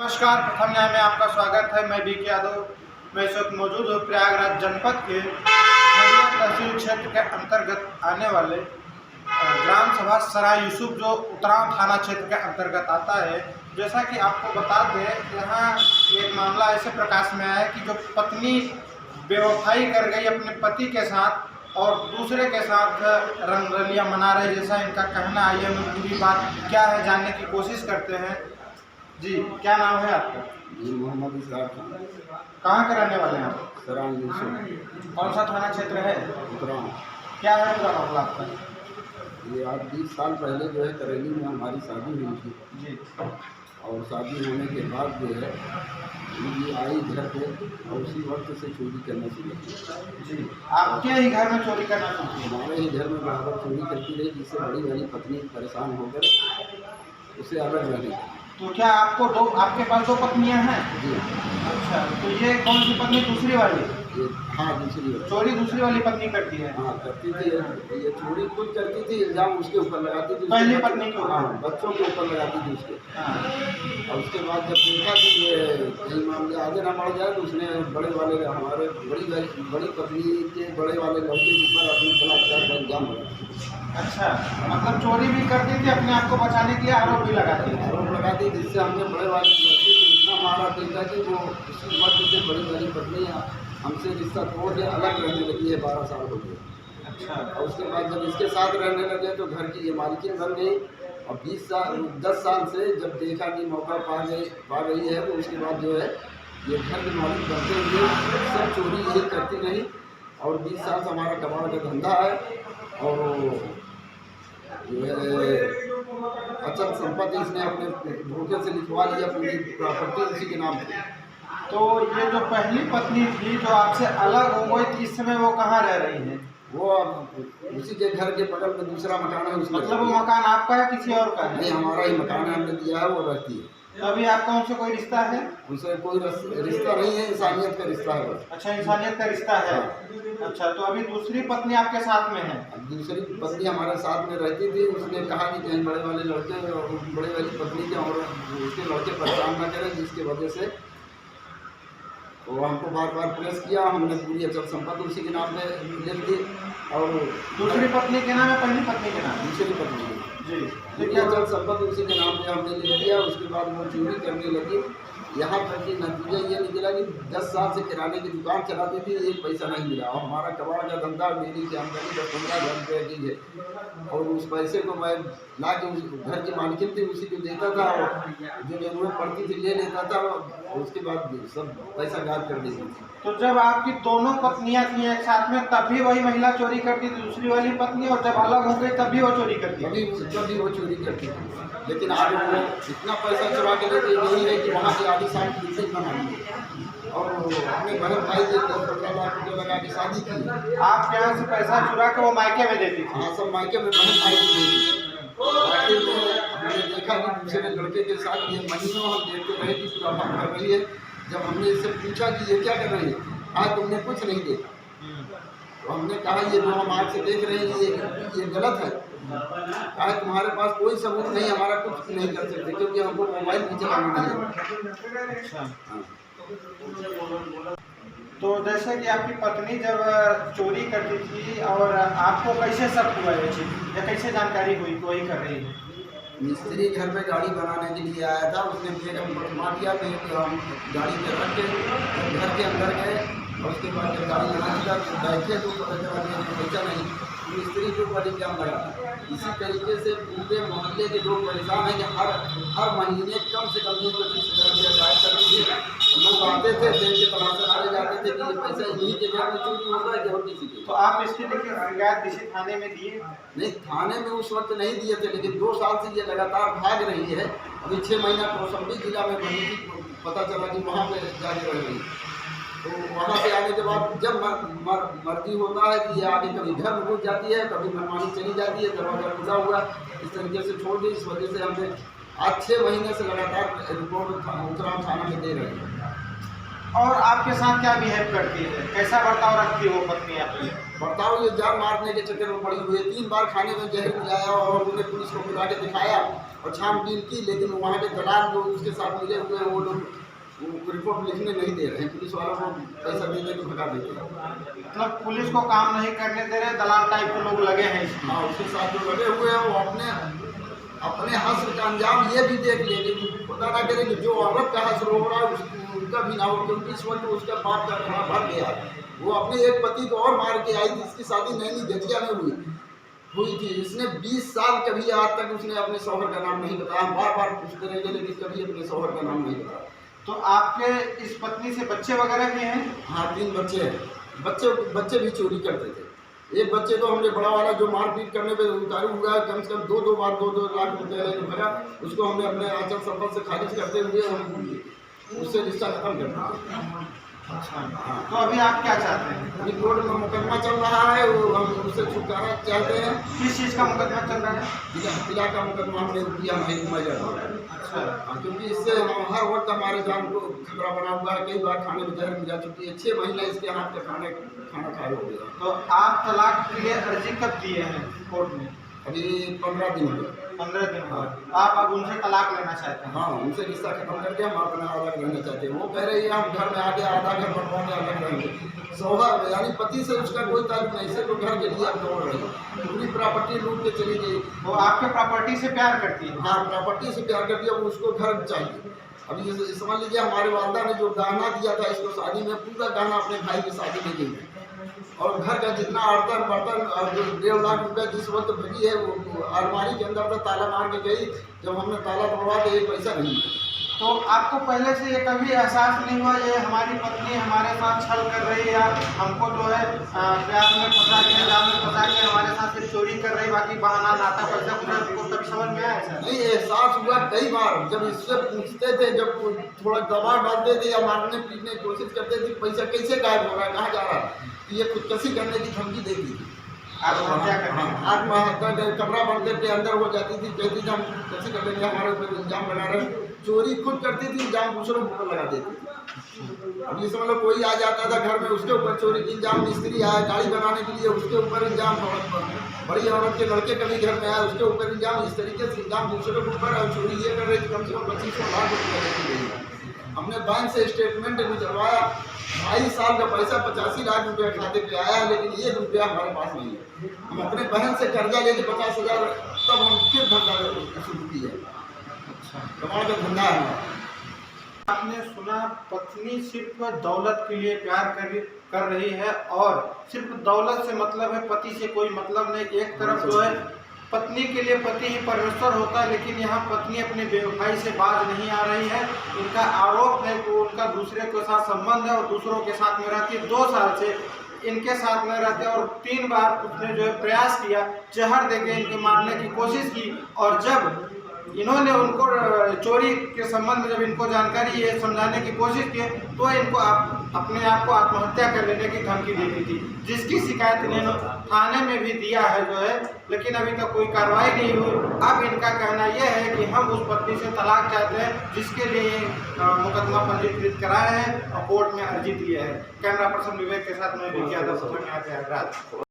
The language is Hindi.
नमस्कार। प्रथम न्याय में आपका स्वागत है। मैं बीके यादव। मैं इस वक्त मौजूद हूँ प्रयागराज जनपद के खड़िया तहसील क्षेत्र के अंतर्गत आने वाले ग्राम सभा सराय यूसुफ जो उतराव थाना क्षेत्र के अंतर्गत आता है। जैसा कि आपको बता दें, यहाँ एक मामला ऐसे प्रकाश में आया है कि जो पत्नी बेवफाई कर गई अपने पति के साथ और दूसरे के साथ रंगरलियाँ मना रहे, जैसा इनका कहना। आइए हम पूरी बात क्या है जानने की कोशिश करते हैं। जी, क्या नाम है आपका? जी, मोहम्मद इसरार खान। कहाँ के रहने वाले हैं आप? सराय यूसुफ। कौन सा थाना क्षेत्र है? उतराव। क्या है पूरा मामला आपका? ये आज 20 साल पहले जो है करेली में हमारी शादी हुई थी जी। और शादी होने के बाद जो है ये आई घर पे और उसी वक्त से चोरी करना शुरू की। जी, आपके ही घर में चोरी करना शुरू किया? हमारे ही घर में बराबर चोरी करती रही, जिससे बड़ी वाली पत्नी परेशान होकर उसे अलग रह गई। तो क्या आपके पास दो पत्नियां हैं? जी। अच्छा, तो ये कौन सी पत्नी? दूसरी वाली? ये हाँ, दूसरी वाली। चोरी दूसरी वाली पत्नी करती है? हाँ, करती थी। ये चोरी खुद करती थी, इल्जाम उसके ऊपर लगाती थी। पहली पत्नी के ऊपर? हाँ, बच्चों के ऊपर लगाती थी उसके। हाँ। और उसके बाद जब देखा कि ये कहीं मामले आगे ना बढ़ जाए तो उसने बड़े वाले हमारे बड़ी पत्नी के बड़े वाले लड़के के ऊपर अपने बलात्कार का इल्जाम लगाया। अच्छा, मतलब चोरी भी करती थी, अपने आप को बचाने के लिए आरोप भी लगाती थी? आरोप लगाती, जिससे हमने बड़े वाले लड़के को इतना मारा था कि वो उसी वक्त से बड़ी वाली पत्नी हमसे रिश्ता तोड़ के अलग रहने लगी है। 12 साल हो गए। अच्छा। और उसके बाद जब इसके साथ रहने लगे तो घर की ये मालकिन बन गई। और 10 साल से जब देखा कि मौका पा गई है तो उसके बाद जो है ये घर की मालिक बनते हुए सब चोरी ये करती रही। और 20 साल से हमारा कबाड़ का धंधा है और जो है अचल संपत्ति इसने अपने धोखे से लिखवा लिया, पूरी प्रॉपर्टी उसी के नाम पे। तो ये जो पहली पत्नी थी जो आपसे अलग हो गई थी, इस समय वो कहाँ रह रही है? वो अब उसी के घर के बगल में दूसरा मकान है उसमें। मतलब वो मकान आपका है किसी और का है? नहीं, हमारा ही मकान है, हमने दिया है, वो रहती है। तो अभी आपका उनसे कोई रिश्ता है? उनसे कोई रिश्ता नहीं है, इंसानियत का रिश्ता है बस। अच्छा, इंसानियत का रिश्ता है। अच्छा, तो अभी दूसरी पत्नी आपके साथ में है? अब दूसरी पत्नी हमारे साथ में रहती थी। उसने कहा कि कहीं बड़े वाले लड़के और बड़े वाली पत्नी के और उसके लड़के परेशान न करें, जिसकी वजह से वो हमको बार प्रेस किया। हमने पूरी अचल संपत्ति उसी के नाम पे लिख दी। और दूसरी पत्नी के नाम है, पहली पत्नी के नाम? दूसरी पत्नी जी। देखिए, अचल संपत्ति उसी के नाम पे हमने लिख दिया। उसके बाद वो चोरी करने लगी। यहाँ तक कि नतीजा ये निकला कि 10 साल से किराने की दुकान चलाती थी, एक पैसा नहीं मिला। और हमारा कबाड़ का धंधा, डेली की आमदनी 10-15 हज़ार रुपये की है। और उस पैसे को मैं ला के उस घर की मालकिन थी उसी को देता था और जो जरूरत पड़ती थी ले लेता था। और उसके बाद सब पैसा गायब कर देती थी। तो जब आपकी दोनों पत्नियां थी एक साथ में, तभी वही महिला चोरी करती थी, दूसरी वाली पत्नी, और जब अलग हो गई तभी वो चोरी करती थी? तभी वो चोरी करती थी। लेकिन आज वो इतना पैसा चुरा के लेते यही है कि वहाँ से आधी साल बिल्डिंग बना ली और अपने बहन भाई से 10-15 लाख रुपये लगा के शादी की। आप यहाँ से पैसा चुरा के वो मायके में देती थी? हाँ, सब मायके में बहन भाई को देती। आखिर में हमने देखा कि दूसरे लड़के के साथ ये महीनों हम देखते रहे कि पूरा काम कर रही है। जब हमने इससे पूछा कि ये क्या कर रही है, आज तुमने कुछ नहीं देखा। तो हमने कहा ये जो हम आज से देख रहे हैं ये गलत है। कहा तुम्हारे पास कोई सबूत नहीं, हमारा कुछ नहीं कर सकते क्योंकि हमको मोबाइल भी चलाना नहीं है। अच्छा। हाँ। तो जैसे कि आपकी पत्नी जब चोरी करती थी और आपको कैसे शक हुआ ये चीज़, या कैसे जानकारी हुई कि वही कर रही है? मिस्त्री घर पे गाड़ी बनाने के लिए आया था, उसने बैग हम मार दिया। फिर हम गाड़ी में रख के घर के अंदर गए और उसके बाद जब गाड़ी लगा दिया तो बैठे तो पता चला पैसा नहीं, मिस्त्री के ऊपर इल्जाम लगा। इसी तरीके से पूरे मोहल्ले के लोग परेशान हैं कि हर महीने कम से कम 20-25 हज़ार रुपया गायब कर दीजिए। लोग आते थे, देख के तमाशा चले जाते थे कि ये पैसा इन्हीं के घर में चोरी हो रहा है कि और किसी के। तो आप इसके लिए शिकायत किसी थाने में दिए? नहीं, थाने में उस वक्त नहीं दिए थे, लेकिन 2 साल से ये लगातार भाग रही है। अभी 6 महीना कौशाम्बी जिला में बनी थी, पता चला कि वहाँ पे जाके रह गई। तो वहाँ से आने के बाद जब मर्जी होता है कि ये आगे कभी घर में घुस जाती है, कभी मनमानी चली जाती है, दरवाजा खुला हुआ इस तरीके से छोड़ दी। इस वजह से हमने आज 6 महीने से लगातार रिपोर्ट उतराव थाना में दे रहे हैं। और आपके साथ क्या बिहेव करती है, कैसा बर्ताव रखती है वो पत्नी आपकी? बर्ताव ये जान मारने के चक्कर में पड़ी हुई है। 3 बार खाने में जहर मिलाया और उन्हें पुलिस को बुला के दिखाया और छानबीन की, लेकिन वहाँ के दलाल जो उसके साथ मिले हुए हैं वो लोग रिपोर्ट लिखने नहीं दे रहे हैं। पुलिस वालों को पैसा दे के भगा देते हैं। मतलब पुलिस को काम नहीं करने दे रहे, दलाल टाइप के लोग लगे हैं इसमें। हाँ, उसके साथ जो लगे हुए हैं वो अपने हश्र का अंजाम ये भी देख ले, लेकिन खुदा ना करे कि जो औरत का हश्र हो रहा है उनका भी ना हो, क्योंकि इस वक्त उसका बाप का खाना भर गया। वो अपने एक पति को और मार के आई थी, इसकी शादी नैनी गठिया में हुई थी। इसने 20 साल कभी आज तक उसने अपने शौहर का नाम नहीं बताया। बार बार पूछते रहेंगे लेकिन कभी अपने शौहर का नाम नहीं बताया। तो आपके इस पत्नी से बच्चे वगैरह भी हैं? हाँ, 3 बच्चे हैं। बच्चे भी चोरी करते थे। एक बच्चे को हमने बड़ा वाला जो मारपीट करने पे उतारू हुआ है, कम से कम 2 बार 2 लाख रुपये लेके भरा, उसको हमने अपने आंचल संपत्ति से खारिज करते हुए हम उससे रिश्ता खत्म कर दिया। अच्छा, तो अभी आप क्या चाहते हैं? अभी कोर्ट में मुकदमा चल रहा है, वो हम उससे छुटकारा चाहते हैं। किस चीज़ का मुकदमा चल रहा है? हत्या का मुकदमा हमने किया अच्छा, क्योंकि इससे हर वक्त हमारे जान को खतरा बना हुआ है। कई बार खाने में जहर मिल जा चुकी है। 6 महीने इसके हाथ का खाना खाए हो गया। तो आप तलाक के लिए अर्जी कब दिए हैं कोर्ट में? अभी 15 दिन हो गए। 15 दिन हो गए। आप अब उनसे तलाक लेना चाहते हैं? हाँ, उनसे रिश्ता खत्म करके हम अपना अलग रहना चाहते हैं। वो कह रही है हम घर में आके आधा घर बनवा के अलग रहेंगे। शौहर यानी पति से उसका कोई ताल्लुक नहीं, सिर्फ घर के लिए अब दौड़ रही है। पूरी प्रॉपर्टी लूट के चली गई। वो आपके प्रॉपर्टी से प्यार करती है? हाँ, प्रॉपर्टी से प्यार करती है। वो उसको घर चाहिए। अभी समझ लीजिए हमारे वालदा ने जो गहना दिया था इसको शादी में, पूरा गहना अपने भाई की शादी में दी और घर का जितना बर्तन और जो 1.5 लाख रुपया जिस वक्त भरी है वो अलमारी के अंदर तो ताला मार के गई। जब हमने ताला तोड़वा तो 1 पैसा नहीं। तो आपको पहले से ये कभी एहसास नहीं हुआ ये हमारी पत्नी हमारे साथ छल कर रही है, या हमको जो है प्यार में फंसा के जाल में फंसा के हमारे साथ सिर्फ चोरी कर रही, बाकी बहाना नाता पैसा कुछ कभी समझ में आया ऐसा? नहीं, एहसास हुआ कई बार। जब इससे पूछते थे, जब थोड़ा दबाव डालते थे या मारने पीटने की कोशिश करते थे, पैसा कैसे गायब हो रहा है, कहाँ जा रहा है, ये खुदकशी करने की धमकी देती थी। आत्महत्या कमरा बंद करके अंदर हो जाती थी, कहती थी हम कैसे कर लेंगे, हमारे ऊपर इल्जाम लगा रहे। चोरी खुद करती थी, इल्जाम दूसरों के ऊपर लगा देती थी। अब ये समझ लो कोई आ जाता था घर में, उसके ऊपर चोरी की इल्जाम। मिस्त्री आया गाड़ी बनाने के लिए, उसके ऊपर इल्जाम। बड़ी औरत के लड़के कभी घर में आया, उसके ऊपर इल्जाम। इस तरीके से इल्जाम दूसरों के ऊपर। और चोरी ये कर रही थी, कम से कम 25 लाख रुपये लेती गई। हमने बैंक से स्टेटमेंट निकलवाया, 22 साल का पैसा 85 लाख रुपया खाते पे आया है, लेकिन 1 रुपया हमारे पास नहीं है। हम अपने बहन से कर्जा लेके 50,000, तब हम फिर धंधा शुरू किया। अच्छा, कमाल का धंधा है। आपने सुना पत्नी सिर्फ दौलत के लिए प्यार कर रही है, और सिर्फ दौलत से मतलब है, पति से कोई मतलब नहीं। एक तरफ जो है पत्नी के लिए पति ही परमेश्वर होता है, लेकिन यहाँ पत्नी अपने बेवफाई से बाज नहीं आ रही है। इनका आरोप है कि उनका दूसरे के साथ संबंध है और दूसरों के साथ में रहती है। 2 साल से इनके साथ में रहते और 3 बार उसने जो है प्रयास किया, जहर देके इनके मारने की कोशिश की। और जब इन्होंने उनको चोरी के संबंध में जब इनको जानकारी ये समझाने की कोशिश की, तो इनको अपने आप को आत्महत्या कर लेने की धमकी दी थी, जिसकी शिकायत इन्होंने थाने में भी दिया है जो है, लेकिन अभी तक कोई कार्रवाई नहीं हुई। अब इनका कहना यह है कि हम उस पत्नी से तलाक चाहते हैं, जिसके लिए मुकदमा पंजीकृत कराए हैं और कोर्ट में अर्जी दी है। कैमरा पर्सन विवेक के साथ मैं भी यादव।